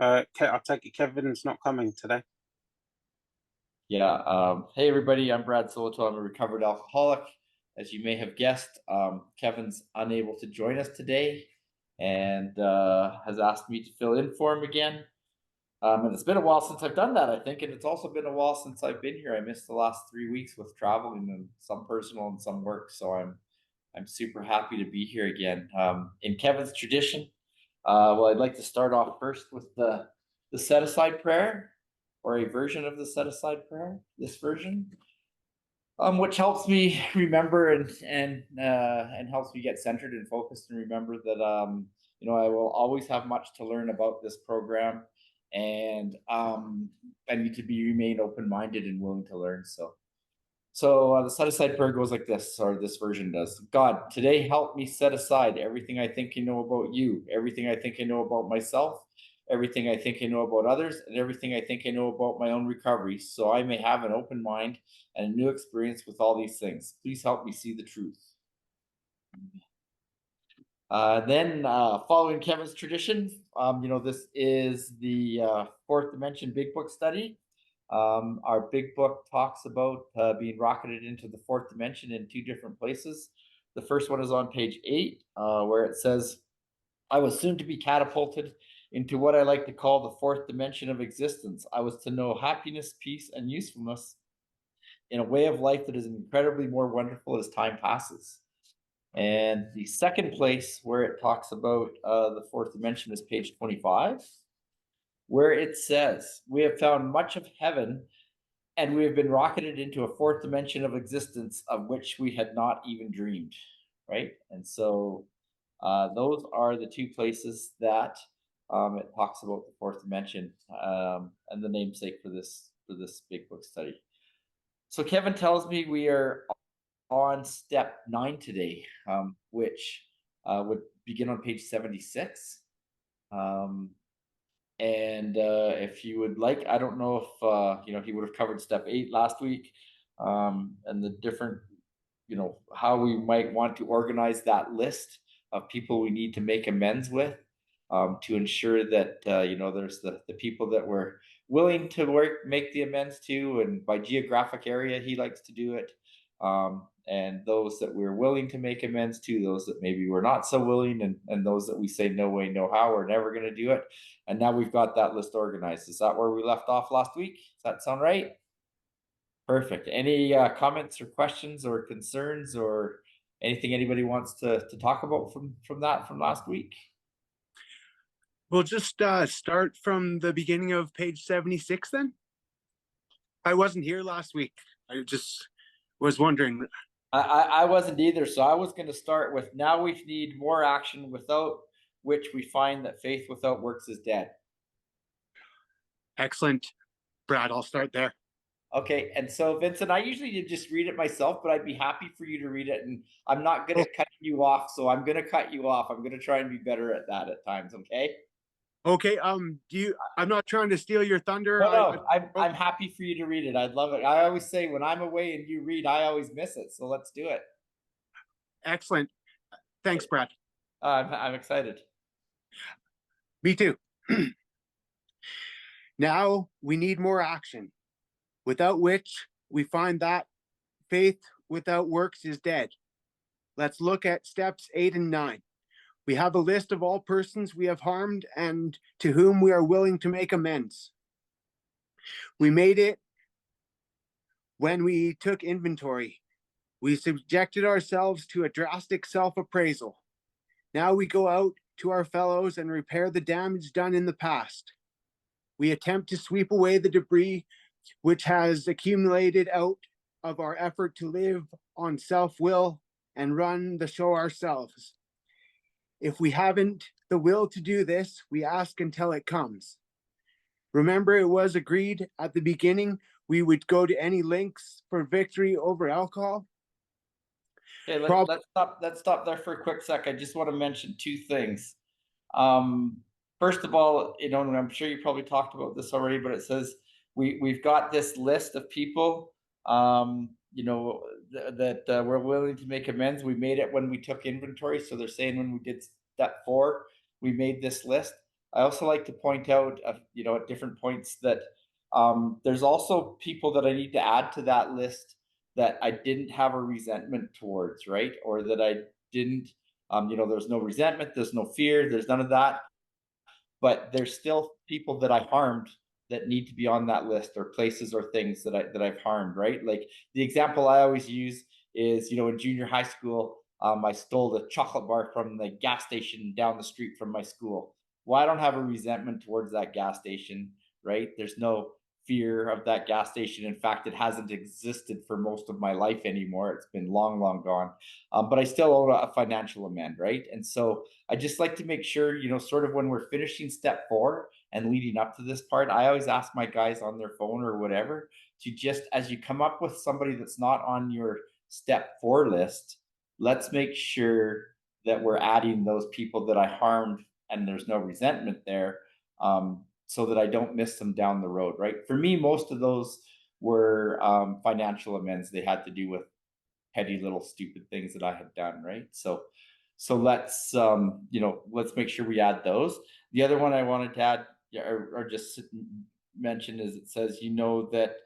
I take it Kevin's not coming today. Yeah. Hey, everybody. I'm Brad Soloto. I'm a recovered alcoholic. As you may have guessed, Kevin's unable to join us today and has asked me to fill in for him again. And it's been a while since I've done that, I think. And it's also been a while since I've been here. I missed the last 3 weeks with traveling and some personal and some work. So I'm super happy to be here again. In Kevin's tradition, I'd like to start off first with the set aside prayer, or a version of the set aside prayer, this version, which helps me remember and helps me get centered and focused and remember that I will always have much to learn about this program, and I need to remain open minded and willing to learn. So the set aside prayer goes like this, or this version does. God, today help me set aside everything I think I know about you, everything I think I know about myself, everything I think I know about others, and everything I think I know about my own recovery, so I may have an open mind and a new experience with all these things. Please help me see the truth. Then, following Kevin's tradition, this is the fourth dimension big book study. Our big book talks about being rocketed into the fourth dimension in two different places. The first one is on page 8, where it says, I was soon to be catapulted into what I like to call the fourth dimension of existence. I was to know happiness, peace, and usefulness in a way of life that is incredibly more wonderful as time passes. And the second place where it talks about the fourth dimension is page 25, where it says, we have found much of heaven and we have been rocketed into a fourth dimension of existence of which we had not even dreamed, right? And so those are the two places that it talks about the fourth dimension, and the namesake for this big book study. So Kevin tells me we are on step 9 today, which would begin on page 76. And if you would like, I don't know if he would have covered step 8 last week, and the different, how we might want to organize that list of people we need to make amends with, to ensure that there's the people that we're willing to make the amends to, and by geographic area he likes to do it, and those that we're willing to make amends to, those that maybe we're not so willing, and those that we say no way, no how, we're never going to do it. And now we've got that list organized. Is that where we left off last week? Does that sound right? Perfect. Any comments or questions or concerns or anything anybody wants to talk about from last week? We'll just start from the beginning of page 76 then. I wasn't here last week. I just was wondering. I wasn't either, so I was going to start with, now we need more action, without which we find that faith without works is dead. Excellent. Brad, I'll start there. Okay, and so Vincent, I usually just read it myself, but I'd be happy for you to read it, and I'm not going to cut you off, so I'm going to cut you off. I'm going to try and be better at that at times, okay? Okay, I'm not trying to steal your thunder. No, I'm happy for you to read it. I'd love it. I always say when I'm away and you read, I always miss it, so let's do it. Excellent. Thanks, Brad. I'm excited. Me too. Now we need more action, without which we find that faith without works is dead. Let's look at steps 8 and 9. We have a list of all persons we have harmed and to whom we are willing to make amends. We made it when we took inventory. We subjected ourselves to a drastic self-appraisal. Now we go out to our fellows and repair the damage done in the past. We attempt to sweep away the debris which has accumulated out of our effort to live on self-will and run the show ourselves. If we haven't the will to do this, we ask until it comes. Remember, it was agreed at the beginning we would go to any lengths for victory over alcohol. Okay, let's stop there for a quick sec. I just want to mention two things. First of all, and I'm sure you probably talked about this already, but it says we've got this list of people, that we're willing to make amends. We made it when we took inventory. So they're saying when we did step 4, we made this list. I also like to point out, you know, at different points that there's also people that I need to add to that list that I didn't have a resentment towards, right? Or that I didn't, you know, there's no resentment, there's no fear, there's none of that. But there's still people that I harmed that need to be on that list, or places or things that I've harmed, right? Like the example I always use is, you know, in junior high school, I stole a chocolate bar from the gas station down the street from my school. Well, I don't have a resentment towards that gas station, right? There's no fear of that gas station. In fact, it hasn't existed for most of my life anymore. It's been long, long gone. But I still owe a financial amend, right? And so I just like to make sure, you know, sort of when we're finishing step 4 and leading up to this part, I always ask my guys on their phone or whatever to just, as you come up with somebody that's not on your step 4 list, let's make sure that we're adding those people that I harmed and there's no resentment there, so that I don't miss them down the road, right? For me, most of those were financial amends. They had to do with petty little stupid things that I had done, right? So let's you know, let's make sure we add those. The other one I wanted to add, yeah, or just mention, is it says, you know, that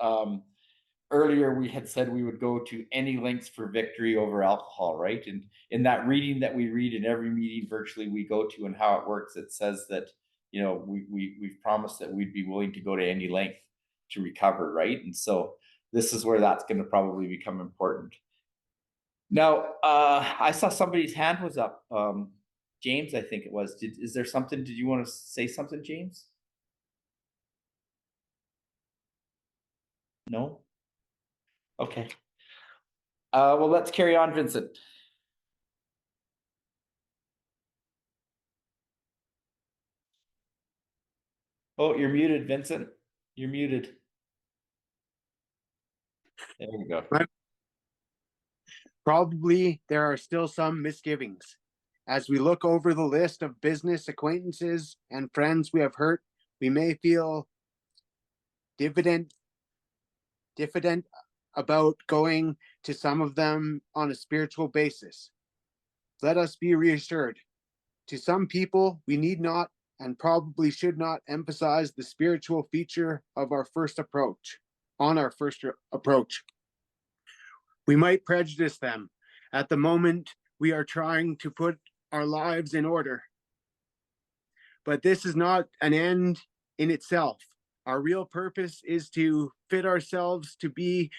earlier we had said we would go to any lengths for victory over alcohol, right? And in that reading that we read in every meeting virtually we go to and how it works, it says that, you know, we've promised that we'd be willing to go to any length to recover, right? And so this is where that's going to probably become important. Now, I saw somebody's hand was up. James, I think it was. Is there something? Did you want to say something, James? No? Okay. Well, let's carry on, Vincent. Oh, you're muted, Vincent. You're muted. There we go. Probably there are still some misgivings. As we look over the list of business acquaintances and friends we have hurt, we may feel diffident about going to some of them on a spiritual basis. Let us be reassured. To some people, we need not and probably should not emphasize the spiritual feature of our first approach. We might prejudice them at the moment we are trying to put our lives in order. But this is not an end in itself. Our real purpose is to fit ourselves to be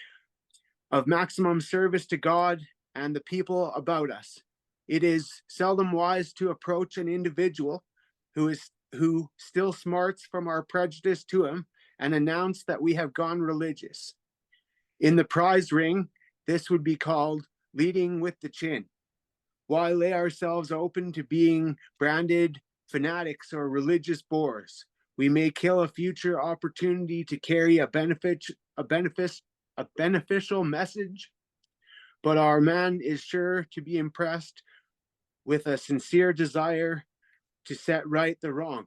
of maximum service to God and the people about us. It is seldom wise to approach an individual who still smarts from our prejudice to him and announce that we have gone religious. In the prize ring, this would be called leading with the chin. Why lay ourselves open to being branded fanatics or religious bores? We may kill a future opportunity to carry a beneficial message, but our man is sure to be impressed with a sincere desire to set right the wrong.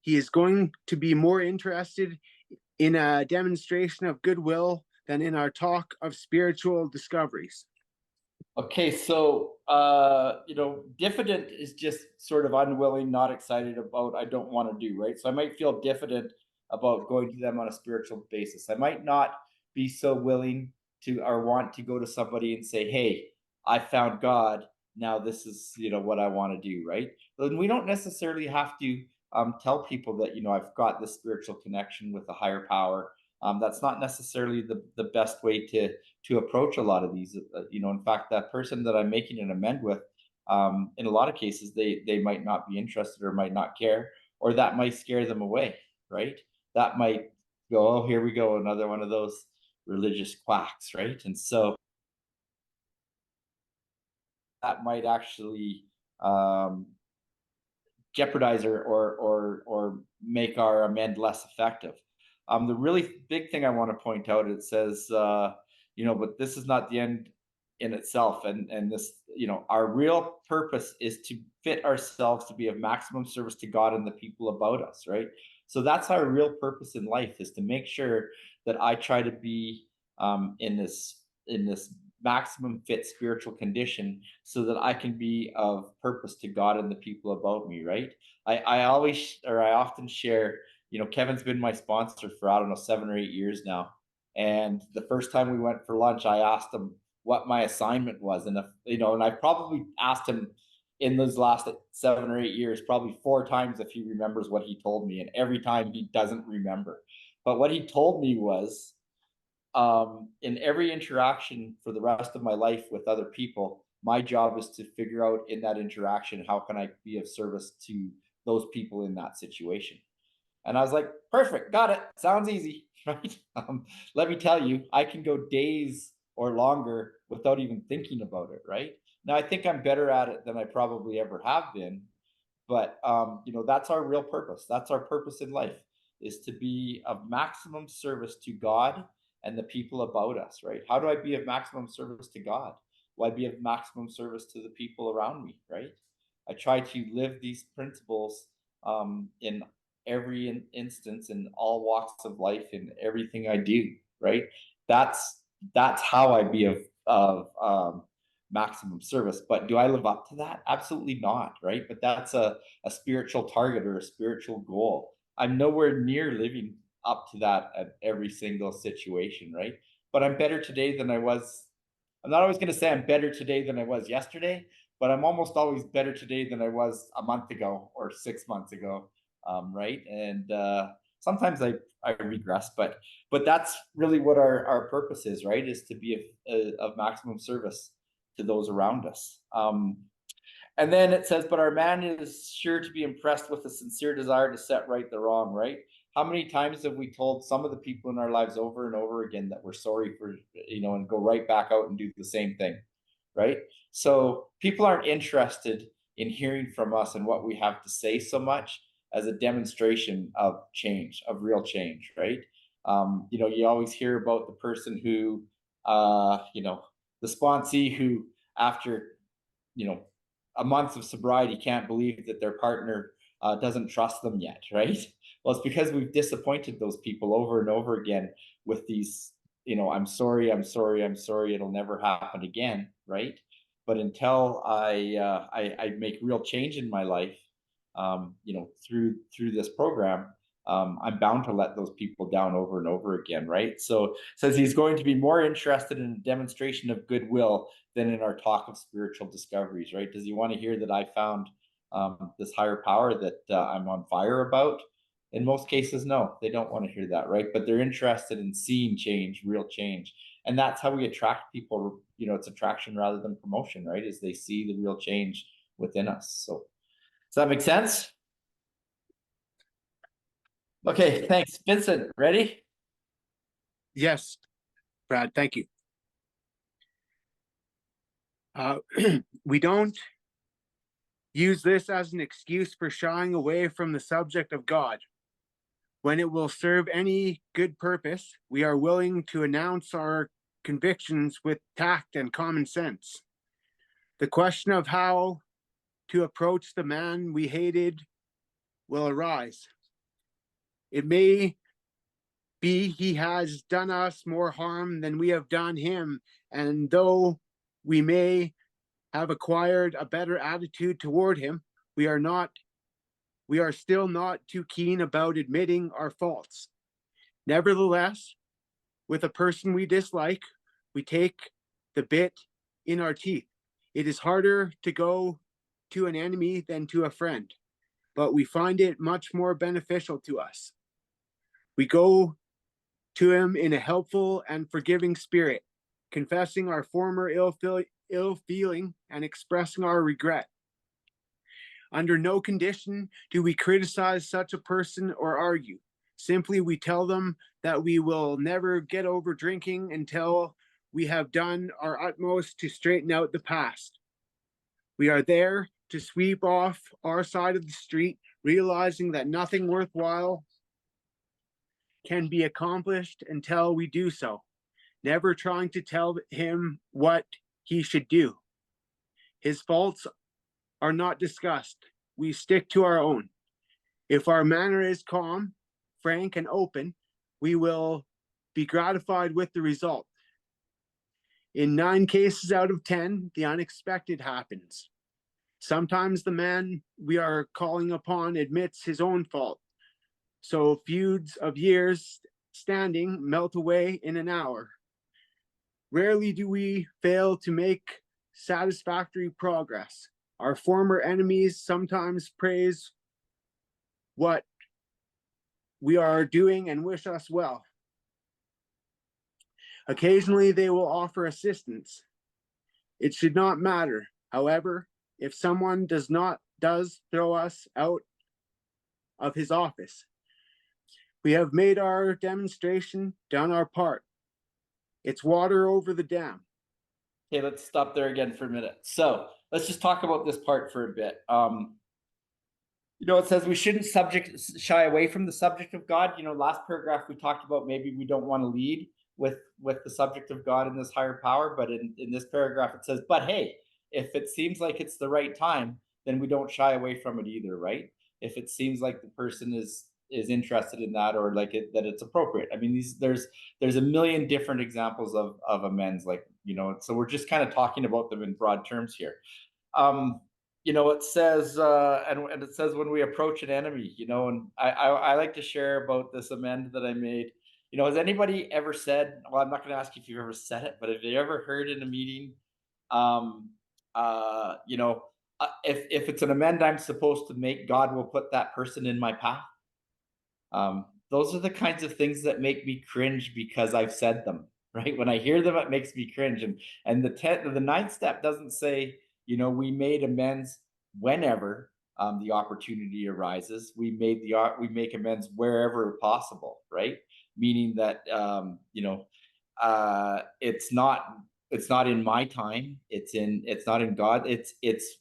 He is going to be more interested in a demonstration of goodwill than in our talk of spiritual discoveries. Okay, so you know, diffident is just sort of unwilling, not excited about, I don't want to do, right? So I might feel diffident about going to them on a spiritual basis. I might not be so willing to or want to go to somebody and say, hey, I found God. Now this is, you know, what I want to do, right? Then we don't necessarily have to tell people that, you know, I've got this spiritual connection with a higher power. That's not necessarily the best way to approach a lot of these. You know, in fact, that person that I'm making an amend with, in a lot of cases, they might not be interested or might not care, or that might scare them away, right? That might go, oh, here we go, another one of those religious quacks, right? And so that might actually jeopardize or make our amend less effective. The really big thing I want to point out, it says, you know, but this is not the end in itself, and this, you know, our real purpose is to fit ourselves to be of maximum service to God and the people about us, right? So that's our real purpose in life, is to make sure that I try to be in this maximum fit spiritual condition so that I can be of purpose to God and the people about me, right? I often share, Kevin's been my sponsor for, I don't know, 7 or 8 years now. And the first time we went for lunch, I asked him what my assignment was. And and I probably asked him in those last 7 or 8 years, probably 4 times if he remembers what he told me. And every time he doesn't remember. But what he told me was, in every interaction for the rest of my life with other people, my job is to figure out in that interaction, how can I be of service to those people in that situation? And I was like, perfect, got it. Sounds easy, right? Let me tell you, I can go days or longer without even thinking about it, right? Now, I think I'm better at it than I probably ever have been, but that's our real purpose. That's our purpose in life, is to be of maximum service to God and the people about us, right? How do I be of maximum service to God? Will I be of maximum service to the people around me, right? I try to live these principles in every instance, in all walks of life, in everything I do, right? That's how I be of maximum service. But do I live up to that? Absolutely not, right? But that's a spiritual target or a spiritual goal. I'm nowhere near living up to that at every single situation, right? But I'm better today than I was. I'm not always going to say I'm better today than I was yesterday, but I'm almost always better today than I was a month ago or 6 months ago, right? And sometimes I regress, but that's really what our purpose is, right? Is to be of maximum service to those around us. And then it says, but our man is sure to be impressed with a sincere desire to set right the wrong, right? How many times have we told some of the people in our lives over and over again that we're sorry for, and go right back out and do the same thing, right? So people aren't interested in hearing from us and what we have to say so much as a demonstration of change, of real change, right? You always hear about the person who, the sponsee who, after, a month of sobriety, can't believe that their partner doesn't trust them yet, right? Well, it's because we've disappointed those people over and over again with these, I'm sorry, I'm sorry, I'm sorry, it'll never happen again, right? But until I make real change in my life, through this program, I'm bound to let those people down over and over again, right? So it says he's going to be more interested in a demonstration of goodwill than in our talk of spiritual discoveries, right? Does he want to hear that I found this higher power that I'm on fire about? In most cases, no, they don't want to hear that, right? But they're interested in seeing change, real change. And that's how we attract people. It's attraction rather than promotion, right? As they see the real change within us. So does that make sense? Okay, thanks. Vincent, ready? Yes, Brad, thank you. We don't use this as an excuse for shying away from the subject of God. When it will serve any good purpose, we are willing to announce our convictions with tact and common sense. The question of how to approach the man we hated will arise. It may be he has done us more harm than we have done him, and though we may have acquired a better attitude toward him, we are still not too keen about admitting our faults. Nevertheless, with a person we dislike, we take the bit in our teeth. It is harder to go to an enemy than to a friend, but we find it much more beneficial to us. We go to him in a helpful and forgiving spirit, confessing our former ill feeling and expressing our regret. Under no condition do we criticize such a person or argue. Simply, we tell them that we will never get over drinking until we have done our utmost to straighten out the past. We are there to sweep off our side of the street, realizing that nothing worthwhile can be accomplished until we do so, never trying to tell him what he should do. His faults are not discussed. We stick to our own. If our manner is calm, frank, and open, we will be gratified with the result. In 9 cases out of 10, the unexpected happens. Sometimes the man we are calling upon admits his own fault. So feuds of years standing melt away in an hour. Rarely do we fail to make satisfactory progress. Our former enemies sometimes praise what we are doing and wish us well. Occasionally, they will offer assistance. It should not matter. However, if someone does throw us out of his office, we have made our demonstration, done our part. It's water over the dam. Okay, let's stop there again for a minute. So let's just talk about this part for a bit. It says we shouldn't shy away from the subject of God. Last paragraph we talked about maybe we don't want to lead with the subject of God and this higher power, but in this paragraph it says, but hey, if it seems like it's the right time, then we don't shy away from it either, right? If it seems like the person is interested in that, or like that it's appropriate. I mean, there's a million different examples of amends, so we're just kind of talking about them in broad terms here. It says, and it says when we approach an enemy, and I like to share about this amend that I made. Has anybody ever said, well, I'm not going to ask you if you've ever said it, but have you ever heard in a meeting, if it's an amend I'm supposed to make, God will put that person in my path? Those are the kinds of things that make me cringe because I've said them, right? When I hear them, it makes me cringe. And the ninth step doesn't say, we made amends whenever the opportunity arises. We make amends wherever possible, right? Meaning that it's not in my time. It's not in God. It's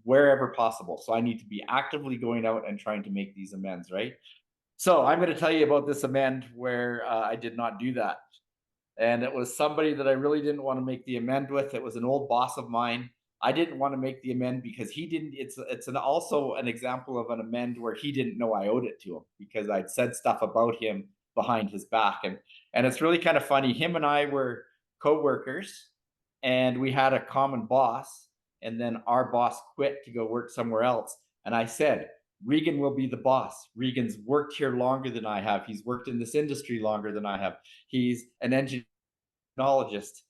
wherever possible. So I need to be actively going out and trying to make these amends, right? So I'm going to tell you about this amend where I did not do that. And it was somebody that I really didn't want to make the amend with. It was an old boss of mine. I didn't want to make the amend because he didn't. It's also an example of an amend where he didn't know I owed it to him because I'd said stuff about him behind his back. And it's really kind of funny. Him and I were co-workers and we had a common boss. And then our boss quit to go work somewhere else. And I said, Regan will be the boss. Regan's worked here longer than I have. He's worked in this industry longer than I have. He's an engineologist.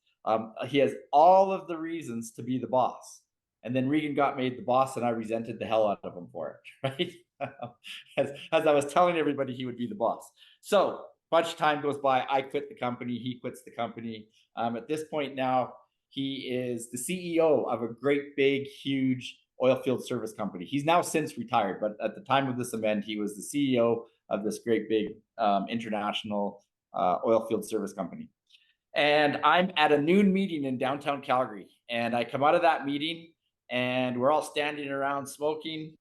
He has all of the reasons to be the boss. And then Regan got made the boss and I resented the hell out of him for it, right? as I was telling everybody he would be the boss. So bunch of time goes by. I quit the company. He quits the company. At this point now, he is the CEO of a great, big, huge oil field service company. He's now since retired, but at the time of this amend, he was the CEO of this great big international oil field service company. And I'm at a noon meeting in downtown Calgary. And I come out of that meeting and we're all standing around smoking,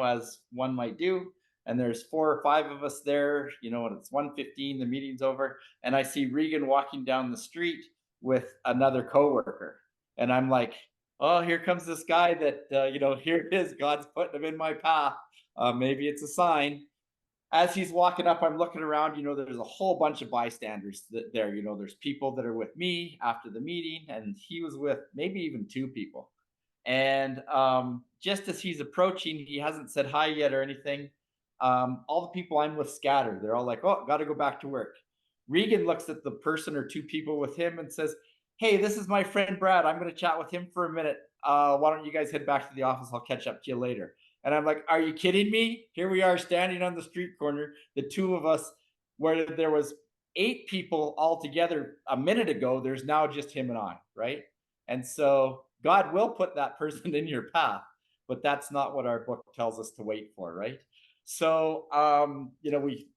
as one might do. And there's 4 or 5 of us there, and it's 1:15, the meeting's over. And I see Regan walking down the street with another coworker. And I'm like, oh, here comes this guy that, here it is. God's putting him in my path. Maybe it's a sign. As he's walking up, I'm looking around, there's a whole bunch of bystanders there. There's people that are with me after the meeting, and he was with maybe even 2 people. And just as he's approaching, he hasn't said hi yet or anything. All the people I'm with scatter. They're all like, oh, got to go back to work. Regan looks at the person or 2 people with him and says, hey, this is my friend Brad. I'm going to chat with him for a minute. Why don't you guys head back to the office? I'll catch up to you later. And I'm like, are you kidding me? Here we are standing on the street corner, the 2 of us, where there was 8 people all together a minute ago. There's now just him and I, right? And so God will put that person in your path, but that's not what our book tells us to wait for, right? So, we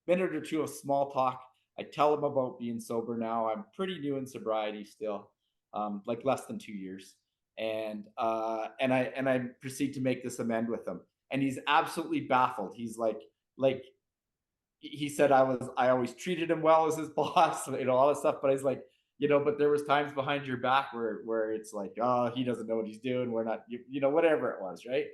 minute or 2 of small talk. I tell him about being sober now. I'm pretty new in sobriety still, like less than 2 years. And I proceed to make this amend with him. And he's absolutely baffled. He's like he said I always treated him well as his boss, all this stuff. But he's like, but there was times behind your back where it's like, oh, he doesn't know what he's doing. We're not, whatever it was, right?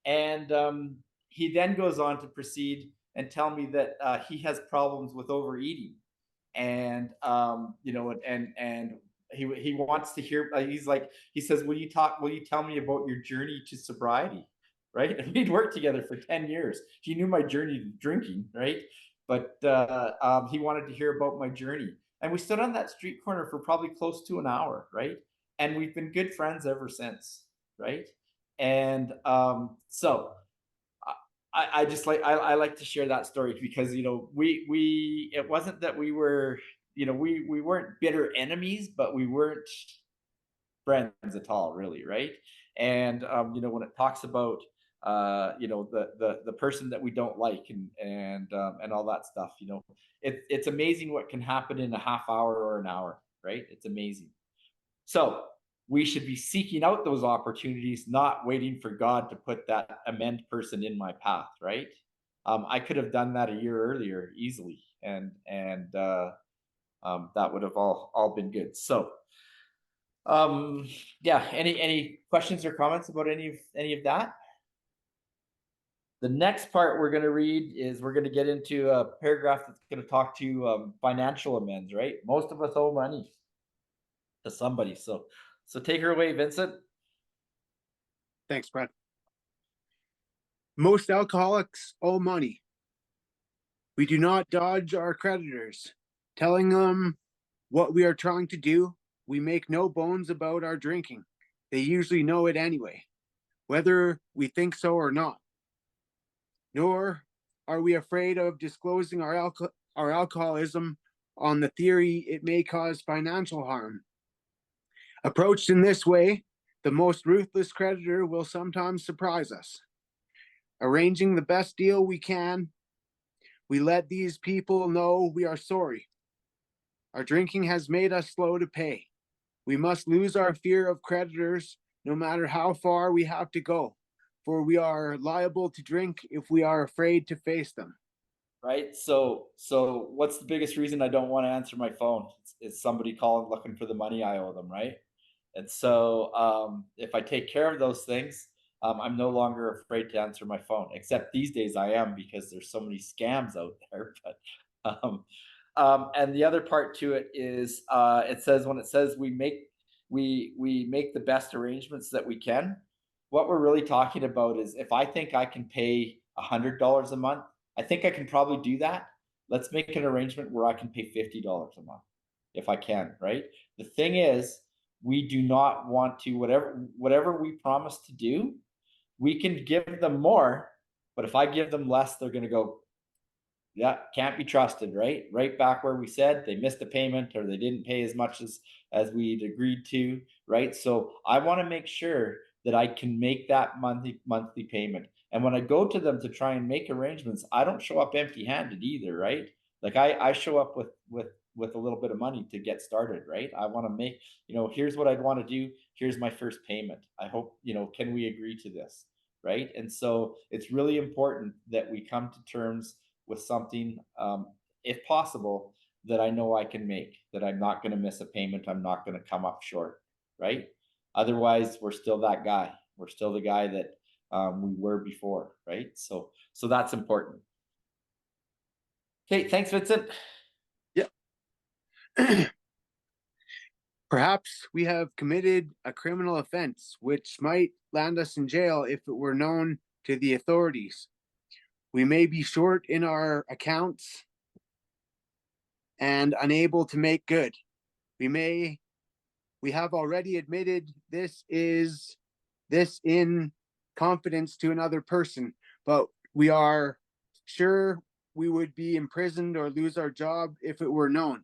And he then goes on to proceed and tell me that he has problems with overeating, and and he wants to hear. He says, "Will you tell me about your journey to sobriety?" Right? And we'd worked together for 10 years. He knew my journey to drinking, right? But he wanted to hear about my journey, and we stood on that street corner for probably close to an hour, right? And we've been good friends ever since, right? And so I just I like to share that story because we it wasn't that we were we weren't bitter enemies, but we weren't friends at all, really, right? And when it talks about the person that we don't like and all that stuff, it's amazing what can happen in a half hour or an hour, right? It's amazing. So we should be seeking out those opportunities, not waiting for God to put that amend person in my path, right? I could have done that a year earlier easily, and that would have all been good. So, yeah. Any questions or comments about any of that? The next part we're going to read is we're going to get into a paragraph that's going to talk to financial amends, right? Most of us owe money to somebody, so take her away, Vincent. Thanks, Brad. Most alcoholics owe money. We do not dodge our creditors, telling them what we are trying to do. We make no bones about our drinking. They usually know it anyway, whether we think so or not. Nor are we afraid of disclosing our alcoholism on the theory it may cause financial harm. Approached in this way, the most ruthless creditor will sometimes surprise us. Arranging the best deal we can, we let these people know we are sorry. Our drinking has made us slow to pay. We must lose our fear of creditors, no matter how far we have to go, for we are liable to drink if we are afraid to face them. Right. So what's the biggest reason I don't want to answer my phone? It's somebody calling looking for the money I owe them, right? And so if I take care of those things, I'm no longer afraid to answer my phone. Except these days I am, because there's so many scams out there. But and the other part to it is it says we make the best arrangements that we can. What we're really talking about is, if I think I can pay $100 a month, I think I can probably do that. Let's make an arrangement where I can pay $50 a month if I can, right? The thing is, we do not want to, whatever we promise to do, we can give them more, but if I give them less, they're going to go, yeah, can't be trusted, right? Right back where we said they missed a payment or they didn't pay as much as we'd agreed to, right? So I want to make sure that I can make that monthly payment. And when I go to them to try and make arrangements, I don't show up empty-handed either, right? Like I show up with a little bit of money to get started, right? I want to make, here's what I'd want to do. Here's my first payment. I hope, can we agree to this, right? And so it's really important that we come to terms with something, if possible, that I know I can make, that I'm not going to miss a payment. I'm not going to come up short, right? Otherwise, we're still that guy. We're still the guy that we were before, right? So that's important. Okay, thanks, Vincent. Yeah. Perhaps we have committed a criminal offense, which might land us in jail if it were known to the authorities. We may be short in our accounts and unable to make good. We have already admitted this in confidence to another person, but we are sure we would be imprisoned or lose our job if it were known.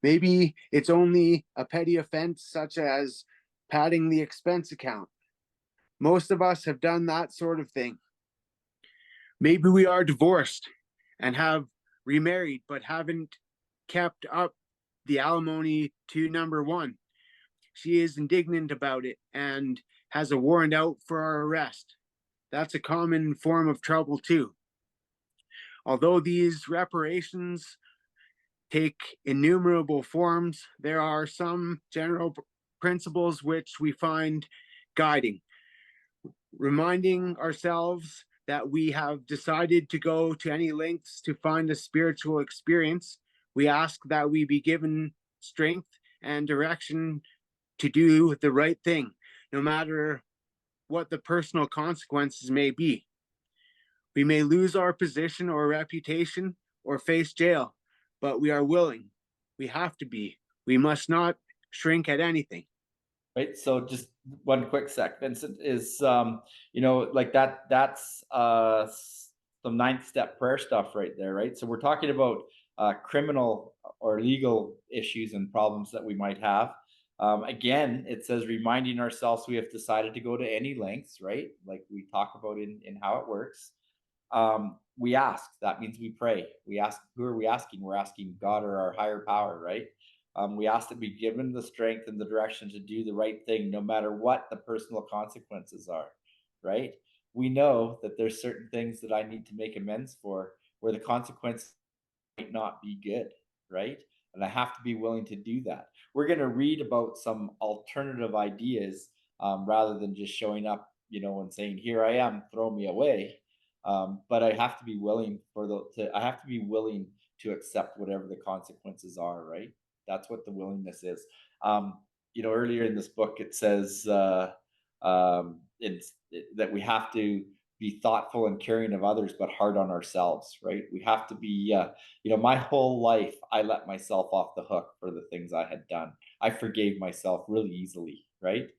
Maybe it's only a petty offense, such as padding the expense account. Most of us have done that sort of thing. Maybe we are divorced and have remarried, but haven't kept up the alimony to number one. She is indignant about it and has a warrant out for our arrest. That's a common form of trouble too. Although these reparations take innumerable forms, there are some general principles which we find guiding. Reminding ourselves that we have decided to go to any lengths to find a spiritual experience, we ask that we be given strength and direction to do the right thing, no matter what the personal consequences may be. We may lose our position or reputation or face jail, but we are willing. We have to be. We must not shrink at anything. Right. So just one quick sec, Vincent, is like that's some ninth step prayer stuff right there, right? So we're talking about criminal or legal issues and problems that we might have. Again, it says reminding ourselves we have decided to go to any lengths, right? Like we talk about in how it works. We ask, that means we pray. We ask, who are we asking? We're asking God or our higher power, right? We ask that be given the strength and the direction to do the right thing, no matter what the personal consequences are, right? We know that there's certain things that I need to make amends for where the consequence might not be good, right? And I have to be willing to do that. We're going to read about some alternative ideas rather than just showing up, and saying, "Here I am, throw me away." But I have to be willing I have to be willing to accept whatever the consequences are, right? That's what the willingness is. Earlier in this book, it says that we have to be thoughtful and caring of others, but hard on ourselves, right? We have to be, my whole life, I let myself off the hook for the things I had done. I forgave myself really easily, right?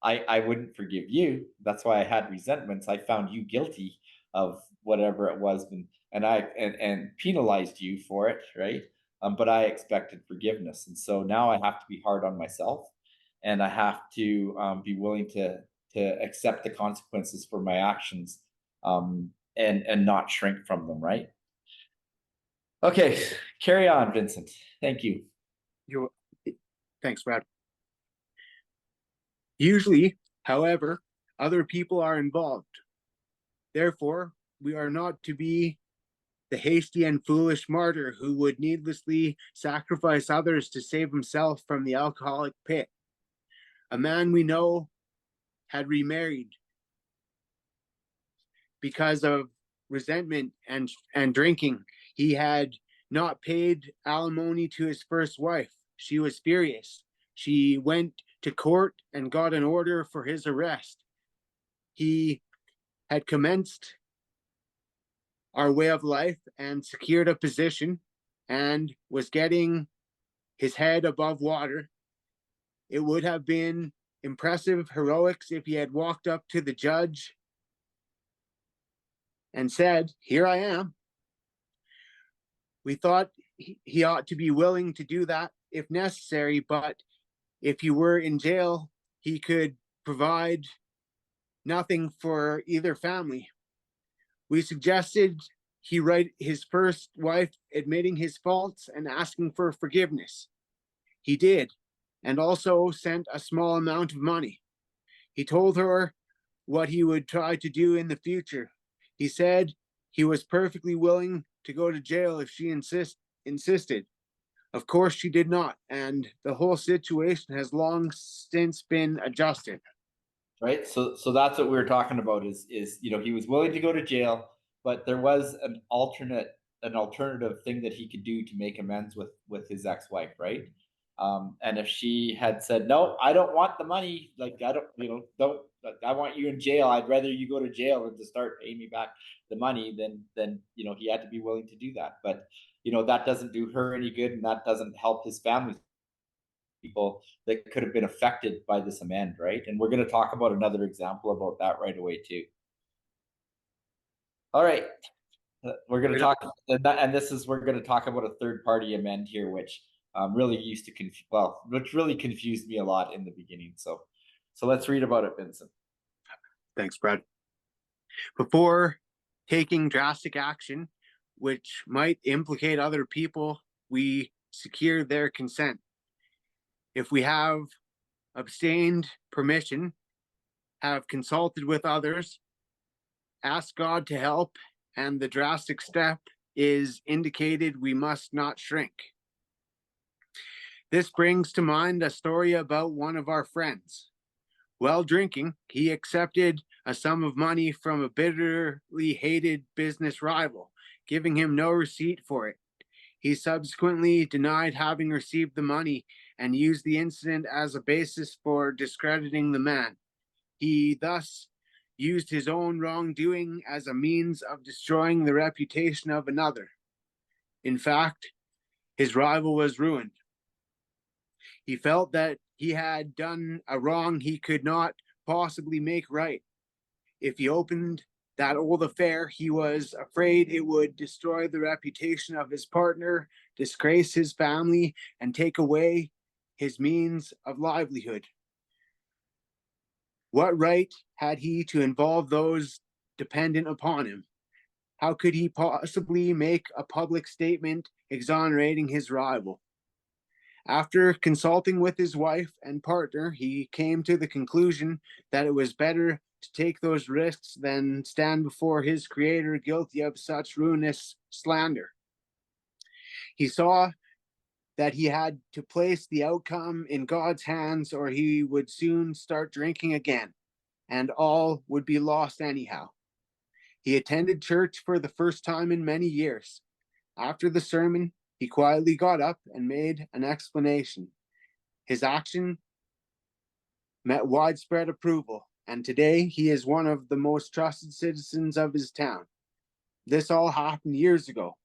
I wouldn't forgive you. That's why I had resentments. I found you guilty of whatever it was, and penalized you for it, right? But I expected forgiveness, and so now I have to be hard on myself, and I have to be willing to accept the consequences for my actions, and not shrink from them, right? Okay, carry on, Vincent. Thank you. Thanks, Brad. Usually, however, other people are involved. Therefore, we are not to be the hasty and foolish martyr who would needlessly sacrifice others to save himself from the alcoholic pit. A man we know had remarried because of resentment and drinking. He had not paid alimony to his first wife. She was furious. She went to court and got an order for his arrest. He had commenced our way of life and secured a position and was getting his head above water. It would have been impressive heroics if he had walked up to the judge and said, "Here I am." We thought he ought to be willing to do that if necessary, but if he were in jail, he could provide nothing for either family. We suggested he write his first wife admitting his faults and asking for forgiveness. He did, and also sent a small amount of money. He told her what he would try to do in the future. He said he was perfectly willing to go to jail if she insisted. Of course, she did not, and the whole situation has long since been adjusted. Right. So that's what we were talking about is he was willing to go to jail, but there was an alternative thing that he could do to make amends with his ex-wife, right? And if she had said, "No, I don't want the money, like I don't, I want you in jail. I'd rather you go to jail than to start paying me back the money," then he had to be willing to do that. But that doesn't do her any good, and that doesn't help his family, people that could have been affected by this amend, right? And we're going to talk about another example about that right away too. All right, we're going to talk, we're going to talk about a third party amend here, which really used to which really confused me a lot in the beginning. So let's read about it, Vincent. Thanks, Brad. Before taking drastic action, which might implicate other people, we secure their consent. If we have obtained permission, have consulted with others, ask God to help, and the drastic step is indicated, we must not shrink. This brings to mind a story about one of our friends. While drinking, he accepted a sum of money from a bitterly hated business rival, giving him no receipt for it. He subsequently denied having received the money and used the incident as a basis for discrediting the man. He thus used his own wrongdoing as a means of destroying the reputation of another. In fact, his rival was ruined. He felt that he had done a wrong he could not possibly make right. If he opened that old affair, he was afraid it would destroy the reputation of his partner, disgrace his family, and take away his means of livelihood. What right had he to involve those dependent upon him? How could he possibly make a public statement exonerating his rival? After consulting with his wife and partner, he came to the conclusion that it was better to take those risks than stand before his creator guilty of such ruinous slander. He saw that he had to place the outcome in God's hands, or he would soon start drinking again, and all would be lost anyhow. He attended church for the first time in many years. After the sermon, he quietly got up and made an explanation. His action met widespread approval, and today he is one of the most trusted citizens of his town. This all happened years ago.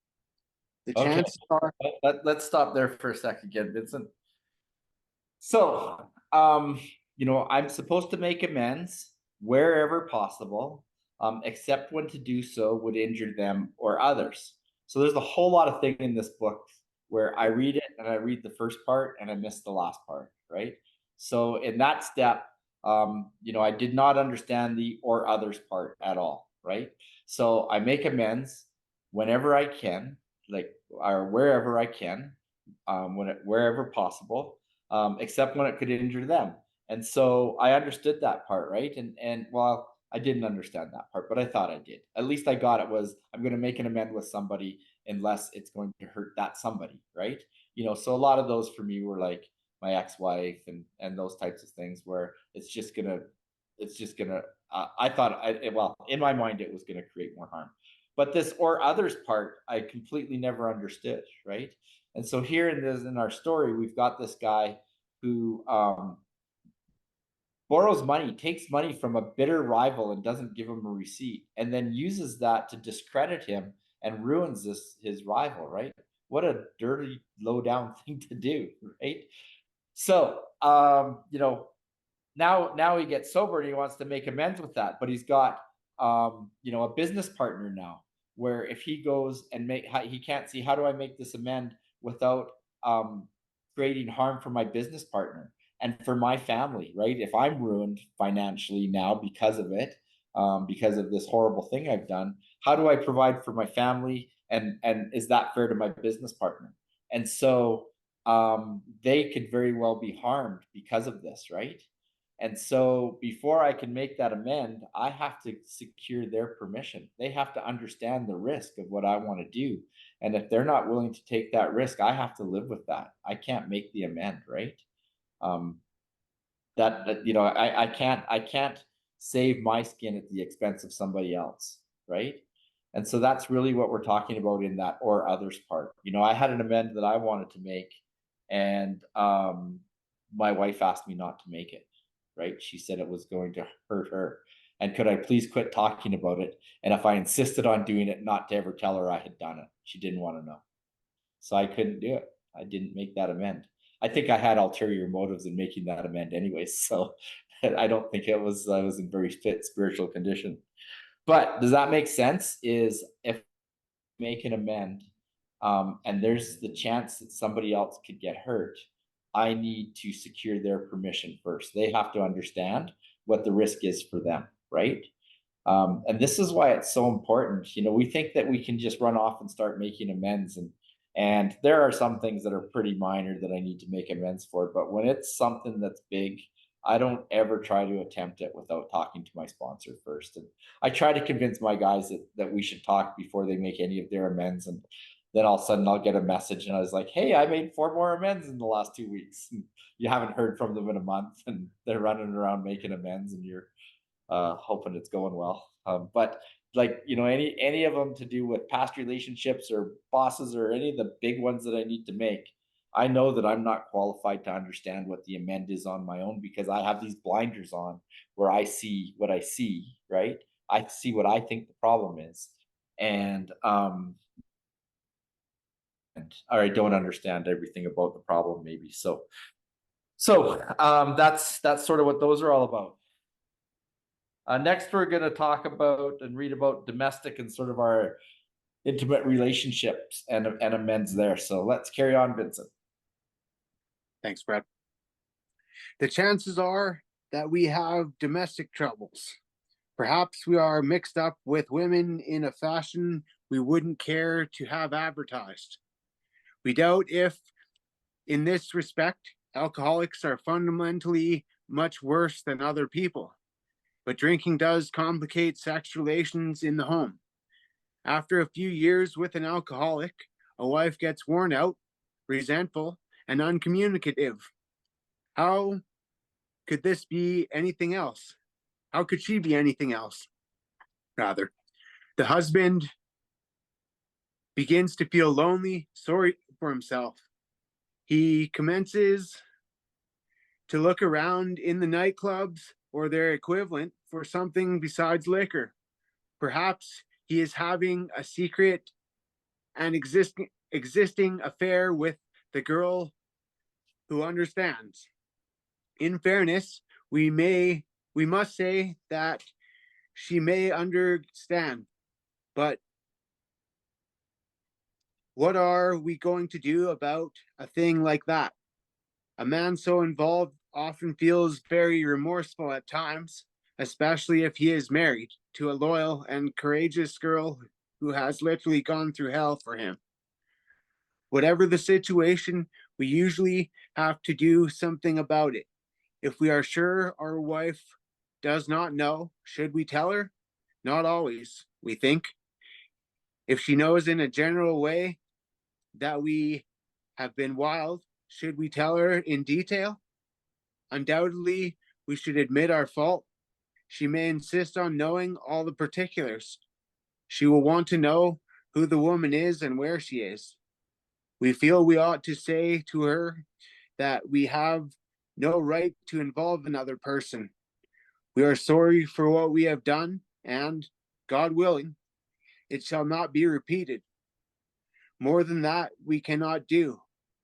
The Okay. chances are Let's stop there for a second again, Vincent. So, I'm supposed to make amends wherever possible, except when to do so would injure them or others. So there's a whole lot of thing in this book where I read it and I read the first part and I miss the last part, right? So in that step, I did not understand the or others part at all, right? So I make amends whenever I can, like, or wherever I can, wherever possible, except when it could injure them. And so I understood that part, right? And well, I didn't understand that part, but I thought I did. At least I got it was I'm going to make an amend with somebody unless it's going to hurt that somebody, right? So a lot of those for me were like my ex-wife and those types of things where it's just gonna. I thought well, in my mind it was going to create more harm. But this or others part, I completely never understood, right? And so here in our story, we've got this guy who borrows money, takes money from a bitter rival and doesn't give him a receipt, and then uses that to discredit him and ruins his rival, right? What a dirty, low down thing to do, right? So, now he gets sober and he wants to make amends with that, but he's got a business partner now where if he goes and he can't see how do I make this amend without creating harm for my business partner and for my family, right? If I'm ruined financially now because of it, because of this horrible thing I've done, how do I provide for my family? And is that fair to my business partner? And so they could very well be harmed because of this, right? And so before I can make that amend, I have to secure their permission. They have to understand the risk of what I want to do. And if they're not willing to take that risk, I have to live with that. I can't make the amend, right? I can't save my skin at the expense of somebody else, right? And so that's really what we're talking about in that or others part. I had an amend that I wanted to make, and my wife asked me not to make it, right? She said it was going to hurt her. And could I please quit talking about it? And if I insisted on doing it, not to ever tell her I had done it. She didn't want to know. So I couldn't do it. I didn't make that amend. I think I had ulterior motives in making that amend anyways. So I don't think I was in very fit spiritual condition. But does that make sense? Is if make an amend, and there's the chance that somebody else could get hurt, I need to secure their permission first. They have to understand what the risk is for them, right? And this is why it's so important. We think that we can just run off and start making amends, and there are some things that are pretty minor that I need to make amends for. But when it's something that's big, I don't ever try to attempt it without talking to my sponsor first. And I try to convince my guys that we should talk before they make any of their amends. And then all of a sudden I'll get a message and I was like, hey, I made 4 more amends in the last 2 weeks. And you haven't heard from them in a month and they're running around making amends and you're hoping it's going well. But like, any of them to do with past relationships or bosses or any of the big ones that I need to make, I know that I'm not qualified to understand what the amend is on my own because I have these blinders on where I see what I see, right? I see what I think the problem is. And or I don't understand everything about the problem, maybe. That's sort of what those are all about. Next, we're going to talk about and read about domestic and sort of our intimate relationships and amends there. So let's carry on, Vincent. Thanks, Brad. The chances are that we have domestic troubles. Perhaps we are mixed up with women in a fashion we wouldn't care to have advertised. We doubt if, in this respect, alcoholics are fundamentally much worse than other people. But drinking does complicate sex relations in the home. After a few years with an alcoholic, a wife gets worn out, resentful, and uncommunicative. How could this be anything else? How could she be anything else? Rather, the husband begins to feel lonely, sorry for himself. He commences to look around in the nightclubs or their equivalent for something besides liquor. Perhaps he is having a secret and existing affair with the girl who understands. In fairness, we must say that she may understand, but what are we going to do about a thing like that? A man so involved often feels very remorseful at times, especially if he is married to a loyal and courageous girl who has literally gone through hell for him. Whatever the situation, we usually have to do something about it. If we are sure our wife does not know, should we tell her? Not always, we think. If she knows in a general way that we have been wild, should we tell her in detail? Undoubtedly, we should admit our fault. She may insist on knowing all the particulars. She will want to know who the woman is and where she is. We feel we ought to say to her that we have no right to involve another person. We are sorry for what we have done, and, God willing, it shall not be repeated. More than that, we cannot do.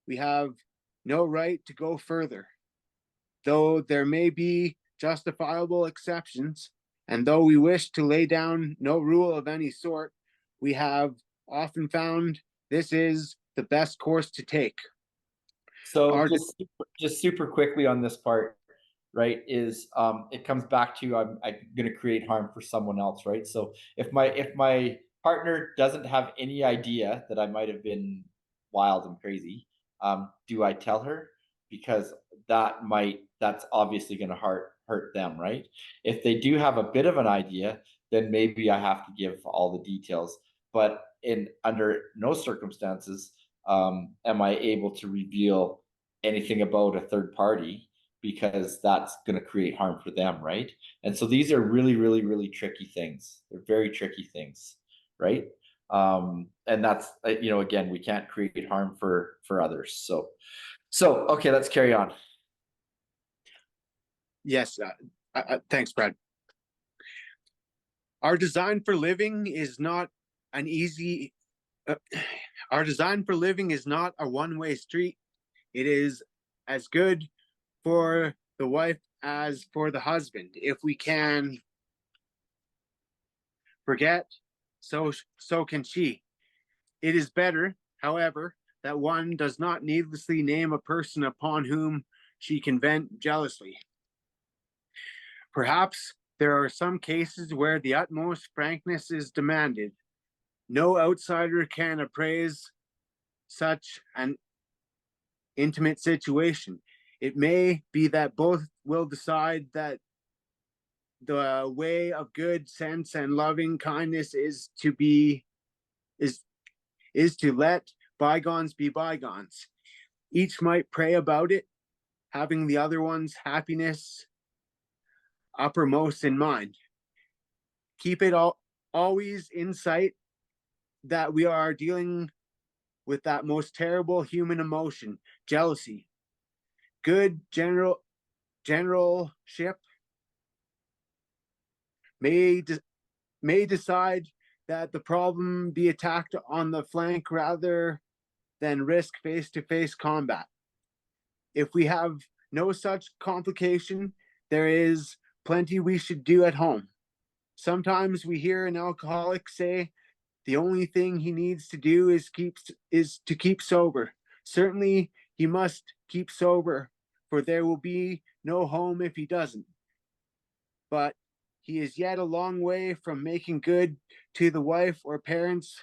We have no right to go further. Though there may be justifiable exceptions, and though we wish to lay down no rule of any sort, we have often found this is the best course to take. So just super quickly on this part, right, is it comes back to I'm going to create harm for someone else, right? So if my partner doesn't have any idea that I might have been wild and crazy, do I tell her? Because that's obviously going to hurt them, right? If they do have a bit of an idea, then maybe I have to give all the details. But under no circumstances am I able to reveal anything about a third party, because that's going to create harm for them, right? And so these are really, really, really tricky things. They're very tricky things, right? And that's again, we can't create harm for others. So okay, let's carry on. Yes, thanks, Brad. Our design for living is not an easy. Our design for living is not a one-way street. It is as good for the wife as for the husband. If we can forget, so can she. It is better, however, that one does not needlessly name a person upon whom she can vent jealously. Perhaps there are some cases where the utmost frankness is demanded. No outsider can appraise such an intimate situation. It may be that both will decide that the way of good sense and loving kindness is to let bygones be bygones. Each might pray about it, having the other one's happiness uppermost in mind. Keep it always in sight that we are dealing with that most terrible human emotion, jealousy. Good generalship may decide that the problem be attacked on the flank rather than risk face-to-face combat. If we have no such complication, there is plenty we should do at home. Sometimes we hear an alcoholic say the only thing he needs to do is to keep sober. Certainly he must keep sober, for there will be no home if he doesn't. But he is yet a long way from making good to the wife or parents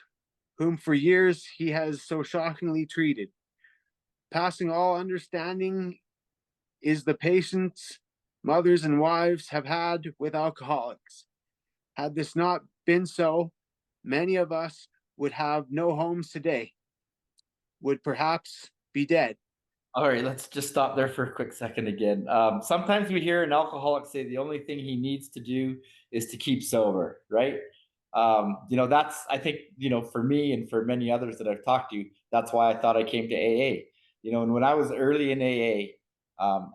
whom for years he has so shockingly treated. Passing all understanding is the patience mothers and wives have had with alcoholics. Had this not been so, many of us would have no homes today, would perhaps be dead. All right, let's just stop there for a quick second again. Sometimes we hear an alcoholic say the only thing he needs to do is to keep sober, right? That's, I think, for me and for many others that I've talked to, that's why I thought I came to AA. And when I was early in AA,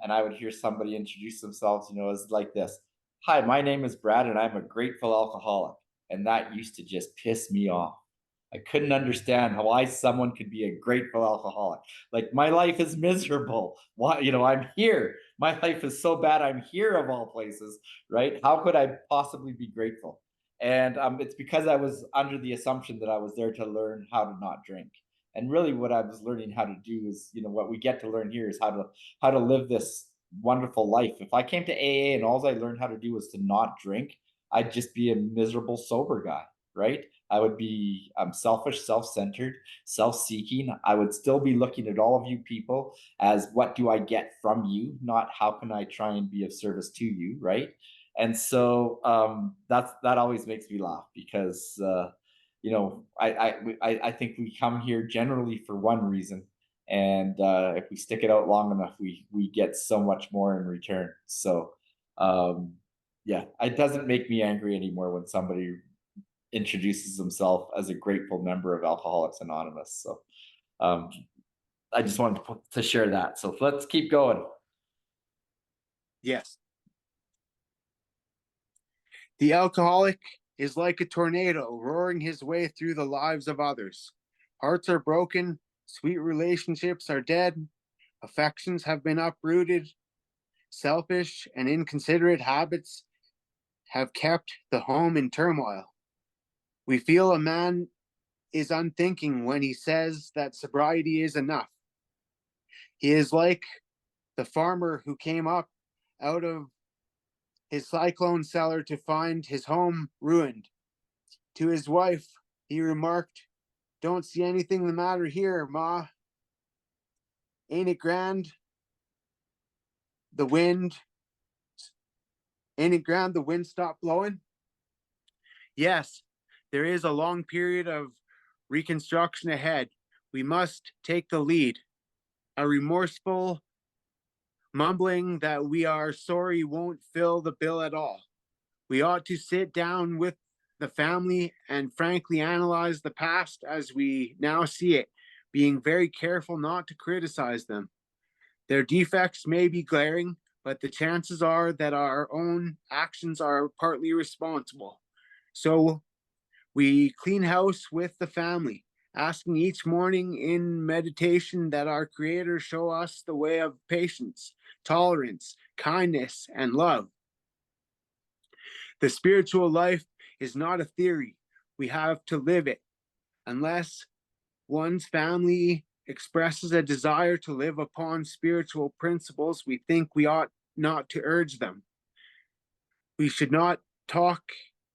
and I would hear somebody introduce themselves, as like this: "Hi, my name is Brad, and I'm a grateful alcoholic." And that used to just piss me off. I couldn't understand why someone could be a grateful alcoholic. Like, my life is miserable. Why, I'm here. My life is so bad. I'm here of all places, right? How could I possibly be grateful? And it's because I was under the assumption that I was there to learn how to not drink. And really, what I was learning how to do is, what we get to learn here is how to live this wonderful life. If I came to AA and all I learned how to do was to not drink, I'd just be a miserable sober guy, right? I would be selfish, self-centered, self-seeking. I would still be looking at all of you people as, what do I get from you, not how can I try and be of service to you, right? And so that always makes me laugh, because I think we come here generally for one reason, and if we stick it out long enough, we get so much more in return. So yeah, it doesn't make me angry anymore when somebody introduces himself as a grateful member of Alcoholics Anonymous. So I just wanted to share that. So let's keep going. Yes. The alcoholic is like a tornado roaring his way through the lives of others. Hearts are broken, sweet relationships are dead, affections have been uprooted, selfish and inconsiderate habits have kept the home in turmoil. We feel a man is unthinking when he says that sobriety is enough. He is like the farmer who came up out of his cyclone cellar to find his home ruined. To his wife, he remarked, "Don't see anything the matter here, Ma. Ain't it grand? The wind, ain't it grand the wind stopped blowing?" Yes, there is a long period of reconstruction ahead. We must take the lead. A remorseful mumbling that we are sorry won't fill the bill at all. We ought to sit down with the family and frankly analyze the past as we now see it, being very careful not to criticize them. Their defects may be glaring, but the chances are that our own actions are partly responsible. So we clean house with the family, asking each morning in meditation that our Creator show us the way of patience, tolerance, kindness, and love. The spiritual life is not a theory. We have to live it. Unless one's family expresses a desire to live upon spiritual principles, we think we ought not to urge them. We should not talk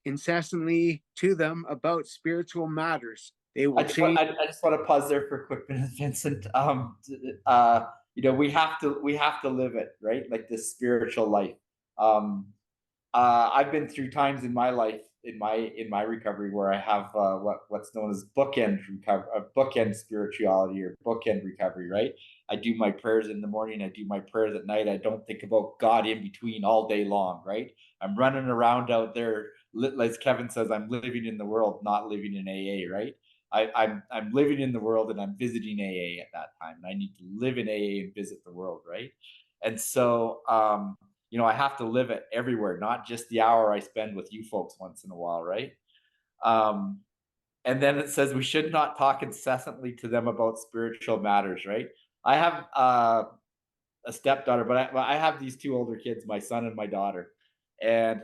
incessantly to them about spiritual matters. They will change. I just want to pause there for a quick minute, Vincent. We have to live it, right? Like this spiritual life. I've been through times in my life, in my recovery, where I have what's known as bookend spirituality, or bookend recovery, right? I do my prayers in the morning, I do my prayers at night. I don't think about God in between all day long, right? I'm running around out there, as Kevin says, I'm living in the world, not living in AA, right? I'm living in the world and I'm visiting AA at that time, and I need to live in AA and visit the world, right? And so I have to live it everywhere, not just the hour I spend with you folks once in a while, right? Um, and then it says we should not talk incessantly to them about spiritual matters, right? I have a stepdaughter, but I have these two older kids, my son and my daughter. And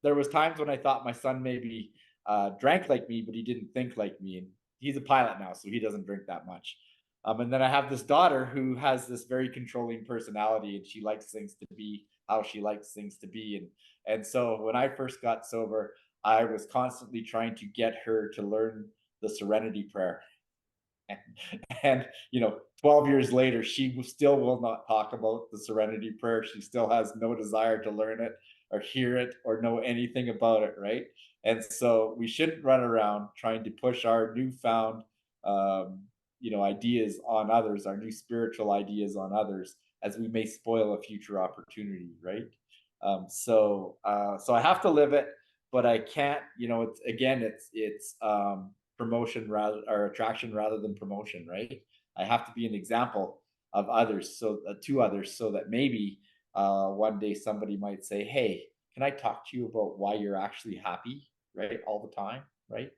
there was times when I thought my son maybe drank like me, but he didn't think like me. And he's a pilot now, so he doesn't drink that much. And then I have this daughter who has this very controlling personality, and she likes things to be how she likes things to be. And so when I first got sober, I was constantly trying to get her to learn the Serenity Prayer. And 12 years later, she still will not talk about the Serenity Prayer. She still has no desire to learn it or hear it or know anything about it, right? And so we shouldn't run around trying to push our newfound ideas on others, our new spiritual ideas on others, as we may spoil a future opportunity, right? So I have to live it, but I can't. It's promotion rather, or attraction rather than promotion, right? I have to be an example of others, so to others, so that maybe one day somebody might say, "Hey, can I talk to you about why you're actually happy, right, all the time, right?"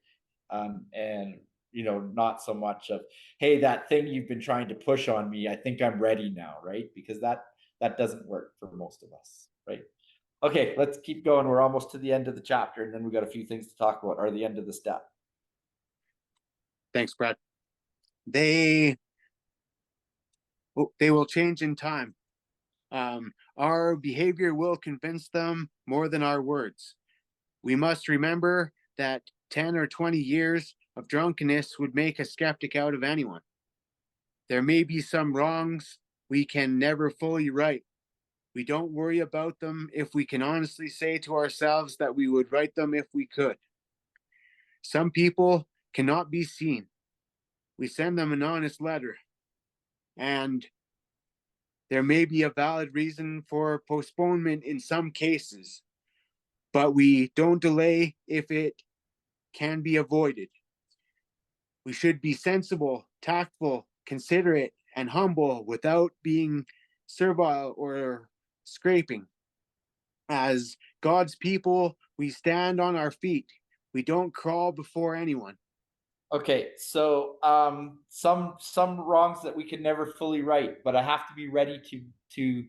And not so much of, "Hey, that thing you've been trying to push on me, I think I'm ready now," right? Because that doesn't work for most of us, right? Okay, let's keep going. We're almost to the end of the chapter, and then we got a few things to talk about, or the end of the step. Thanks, Brad. They will change in time. Our behavior will convince them more than our words. We must remember that 10 or 20 years of drunkenness would make a skeptic out of anyone. There may be some wrongs we can never fully right. We don't worry about them if we can honestly say to ourselves that we would right them if we could. Some people cannot be seen. We send them an honest letter, and there may be a valid reason for postponement in some cases, but we don't delay if it can be avoided. We should be sensible, tactful, considerate, and humble without being servile or scraping. As God's people, we stand on our feet. We don't crawl before anyone. Okay, so some wrongs that we can never fully right, but I have to be ready to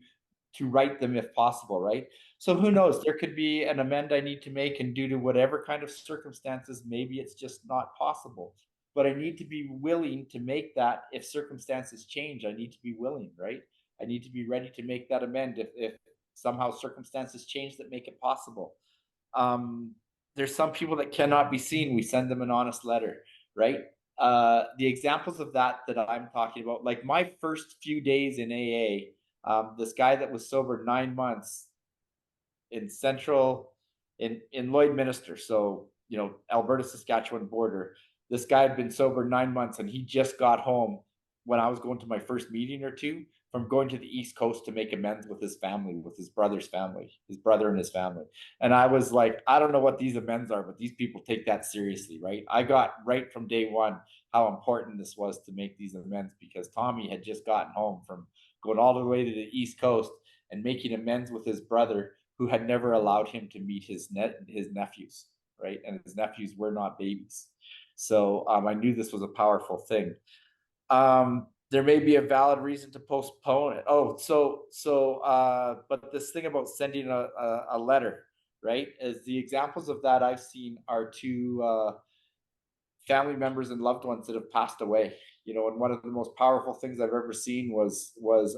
right them if possible, right? So who knows? There could be an amend I need to make, and due to whatever kind of circumstances, maybe it's just not possible. But I need to be willing to make that if circumstances change. I need to be willing, right? I need to be ready to make that amend if somehow circumstances change that make it possible. There's some people that cannot be seen. We send them an honest letter, right? The examples of that I'm talking about, like my first few days in AA, this guy that was sober 9 months in Lloydminster, so Alberta Saskatchewan border. This guy had been sober 9 months, and he just got home when I was going to my first meeting or two from going to the East Coast to make amends with his family, with his brother's family, his brother and his family. And I was like, I don't know what these amends are, but these people take that seriously, right? I got right from day one how important this was to make these amends, because Tommy had just gotten home from going all the way to the East Coast and making amends with his brother, who had never allowed him to meet his nephews, right? And his nephews were not babies. So I knew this was a powerful thing. There may be a valid reason to postpone it. But this thing about sending a letter, right? As the examples of that I've seen are to family members and loved ones that have passed away. And one of the most powerful things I've ever seen was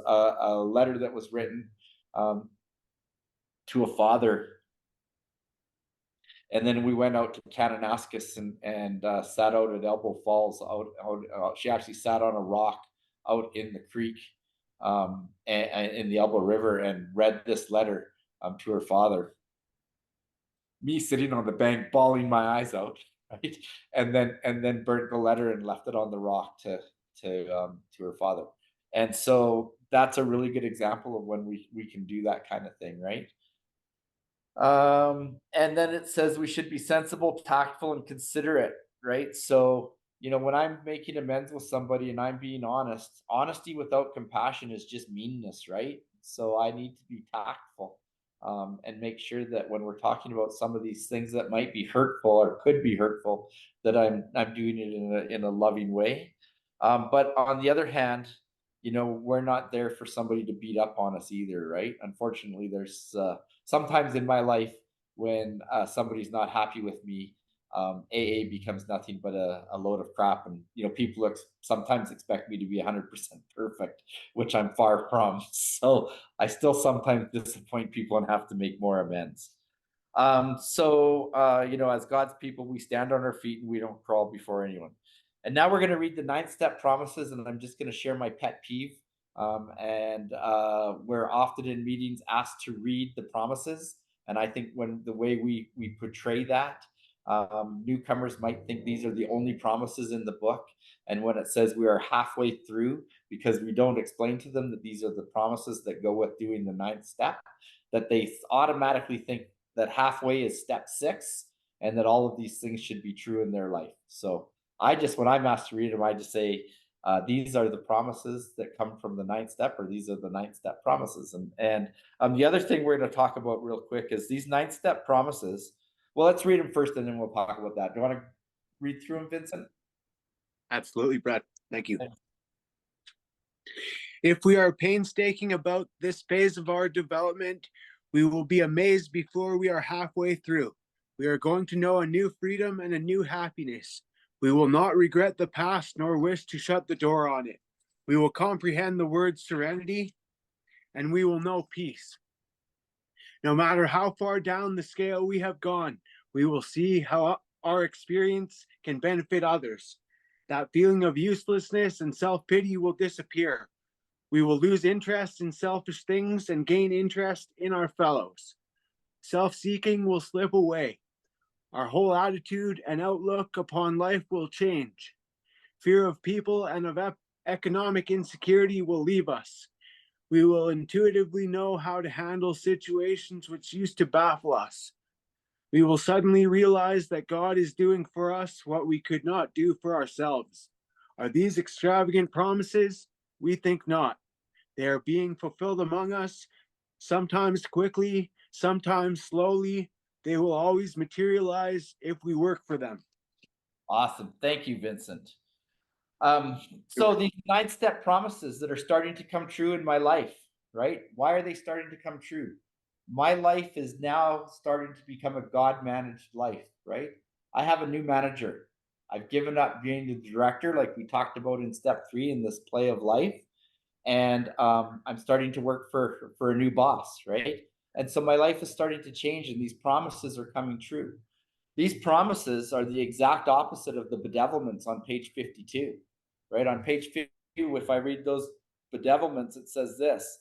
a letter that was written to a father. And then we went out to Kananaskis and sat out at Elbow Falls. She actually sat on a rock out in the creek, and in the Elbow River, and read this letter to her father. Me sitting on the bank, bawling my eyes out, right? And then burnt the letter and left it on the rock to her father. And so that's a really good example of when we can do that kind of thing, right? And then it says we should be sensible, tactful, and considerate, right? So, when I'm making amends with somebody and I'm being honest, honesty without compassion is just meanness, right? So I need to be tactful, and make sure that when we're talking about some of these things that might be hurtful or could be hurtful, that I'm doing it in a loving way. But on the other hand, we're not there for somebody to beat up on us either, right? Unfortunately, there's sometimes in my life when somebody's not happy with me, AA becomes nothing but a load of crap. And, people sometimes expect me to be 100% perfect, which I'm far from. So I still sometimes disappoint people and have to make more amends. As God's people, we stand on our feet and we don't crawl before anyone. And now we're going to read the 9-step promises, and I'm just going to share my pet peeve. We're often in meetings asked to read the promises, and I think when the way we portray that, newcomers might think these are the only promises in the book. And when it says we are halfway through, because we don't explain to them that these are the promises that go with doing the 9th step, that they automatically think that halfway is step 6, and that all of these things should be true in their life. So when I'm asked to read them, I just say, these are the promises that come from the 9th step, or these are the 9th step promises. And the other thing we're going to talk about real quick is these 9th step promises. Well, let's read them first, and then we'll talk about that. Do you want to read through them, Vincent? Absolutely, Brad. Thank you. If we are painstaking about this phase of our development, we will be amazed before we are halfway through. We are going to know a new freedom and a new happiness. We will not regret the past nor wish to shut the door on it. We will comprehend the word serenity, and we will know peace. No matter how far down the scale we have gone, we will see how our experience can benefit others. That feeling of uselessness and self-pity will disappear. We will lose interest in selfish things and gain interest in our fellows. Self-seeking will slip away. Our whole attitude and outlook upon life will change. Fear of people and of economic insecurity will leave us. We will intuitively know how to handle situations which used to baffle us. We will suddenly realize that God is doing for us what we could not do for ourselves. Are these extravagant promises? We think not. They are being fulfilled among us, sometimes quickly, sometimes slowly. They will always materialize if we work for them. Awesome. Thank you, Vincent. So these 9-step promises that are starting to come true in my life, right? Why are they starting to come true? My life is now starting to become a God-managed life, right? I have a new manager. I've given up being the director, like we talked about in step 3 in this play of life. And I'm starting to work for a new boss, right? And so my life is starting to change, and these promises are coming true. These promises are the exact opposite of the bedevilments on page 52, right? On page 52, if I read those bedevilments, it says this: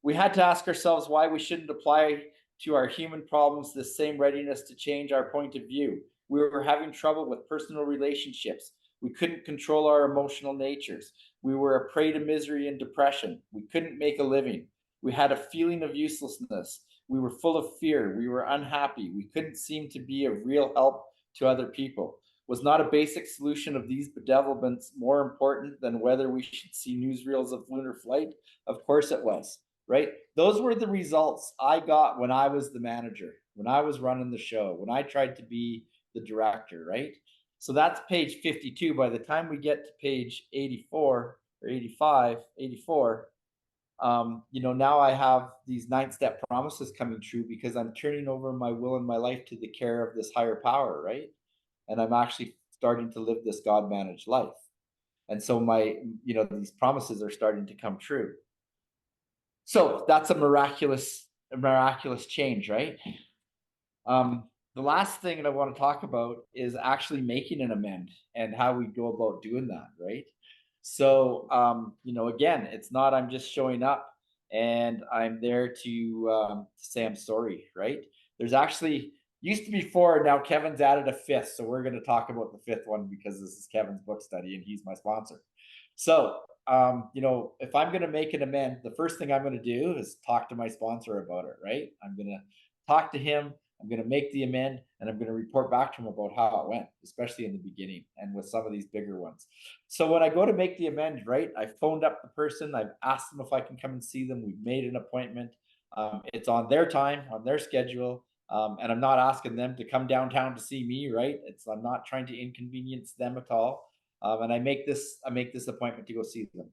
we had to ask ourselves why we shouldn't apply to our human problems the same readiness to change our point of view. We were having trouble with personal relationships. We couldn't control our emotional natures. We were a prey to misery and depression. We couldn't make a living. We had a feeling of uselessness. We were full of fear. We were unhappy. We couldn't seem to be of real help to other people. Was not a basic solution of these bedevilments more important than whether we should see newsreels of lunar flight? Of course it was, right? Those were the results I got when I was the manager, when I was running the show, when I tried to be the director, right? So that's page 52. By the time we get to page 84 or 85, 84, now I have these 9 step promises coming true because I'm turning over my will and my life to the care of this higher power, right? And I'm actually starting to live this God managed life. And so these promises are starting to come true. So that's a miraculous change, right? The last thing that I want to talk about is actually making an amend and how we go about doing that, right? So, again, it's not I'm just showing up and I'm there to say I'm sorry, right? There's actually used to be 4, now Kevin's added a 5th, so we're going to talk about the 5th one because this is Kevin's book study and he's my sponsor. So, if I'm going to make an amend, the first thing I'm going to do is talk to my sponsor about it, right? I'm going to talk to him. I'm going to make the amend, and I'm going to report back to him about how it went, especially in the beginning and with some of these bigger ones. So when I go to make the amend, right, I phoned up the person, I've asked them if I can come and see them. We've made an appointment. It's on their time, on their schedule. And I'm not asking them to come downtown to see me, right? I'm not trying to inconvenience them at all. And I make this appointment to go see them.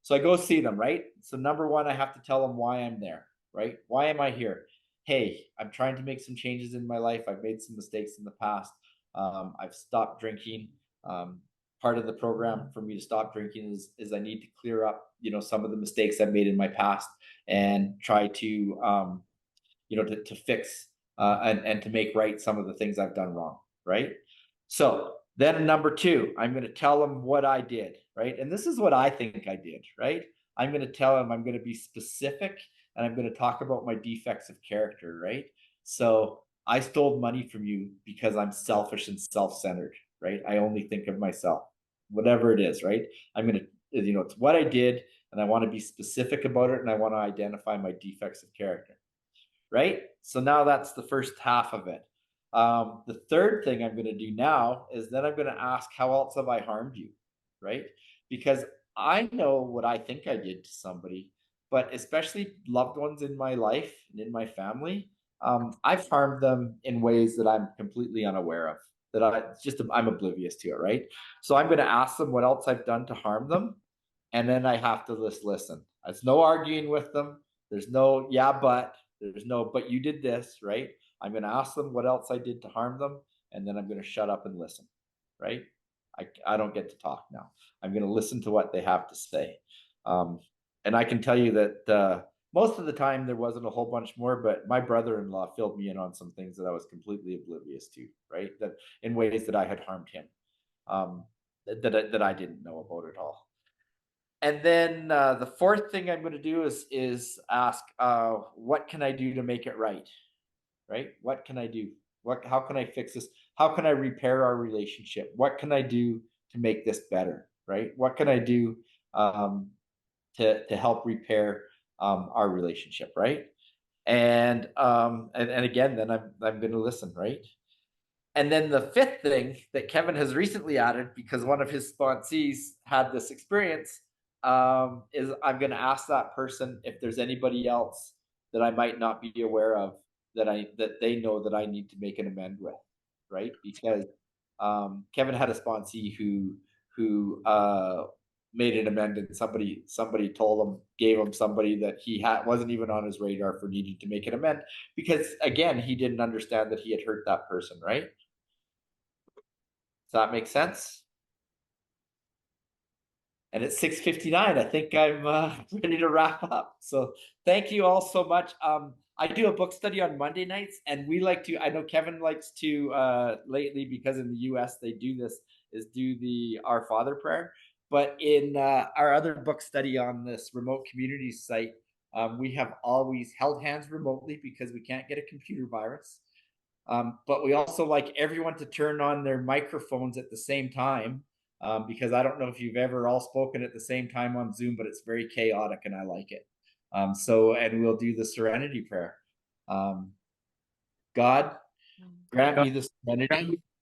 So I go see them, right? So number one, I have to tell them why I'm there, right? Why am I here? Hey, I'm trying to make some changes in my life. I've made some mistakes in the past. I've stopped drinking. Part of the program for me to stop drinking is I need to clear up, some of the mistakes I've made in my past and try to, to fix and to make right some of the things I've done wrong, right? So then number two, I'm going to tell them what I did, right? And this is what I think I did, right? I'm going to tell them, I'm going to be specific, and I'm going to talk about my defects of character, right? So I stole money from you because I'm selfish and self-centered, right? I only think of myself, whatever it is, right? I'm going to, it's what I did, and I want to be specific about it, and I want to identify my defects of character, right? So now that's the first half of it. The third thing I'm going to do now is then I'm going to ask, how else have I harmed you, right? Because I know what I think I did to somebody, but especially loved ones in my life and in my family, I've harmed them in ways that I'm completely unaware of, that I'm oblivious to it, right? So I'm going to ask them what else I've done to harm them, and then I have to just listen. There's no arguing with them. There's no, there's no, but you did this, right? I'm going to ask them what else I did to harm them, and then I'm going to shut up and listen, right? I don't get to talk now. I'm going to listen to what they have to say. And I can tell you that most of the time there wasn't a whole bunch more, but my brother-in-law filled me in on some things that I was completely oblivious to, right? That in ways that I had harmed him, that I didn't know about at all. And then the fourth thing I'm going to do is ask, what can I do to make it right? Right? What can I do? How can I fix this? How can I repair our relationship? What can I do to make this better? Right? What can I do to help repair our relationship? Right? And again, then I'm going to listen. Right? And then the fifth thing that Kevin has recently added, because one of his sponsees had this experience, is I'm going to ask that person if there's anybody else that I might not be aware of that they know that I need to make an amend with, right? Because Kevin had a sponsee who made an amend, and somebody told him, gave him somebody that he wasn't even on his radar for needing to make an amend, because again, he didn't understand that he had hurt that person, right? Does that make sense? And it's 6:59. I think I'm ready to wrap up. So thank you all so much. I do a book study on Monday nights, and we like to, I know Kevin likes to lately, because in the US they do this, is do the Our Father prayer. But in our other book study on this remote community site, we have always held hands remotely because we can't get a computer virus. But we also like everyone to turn on their microphones at the same time, because I don't know if you've ever all spoken at the same time on Zoom, but it's very chaotic and I like it. And we'll do the serenity prayer. God, grant me the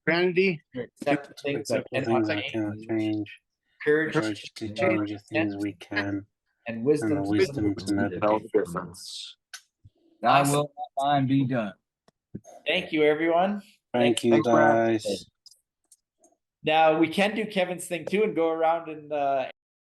serenity to accept things that Things I cannot cannot change. courage Courage to change the things we can, and and wisdom the wisdom to know the difference. I Awesome. will let mine be done. Thank you, everyone. Thank you, Thanks, Brad. guys. Now we can do Kevin's thing too and go around and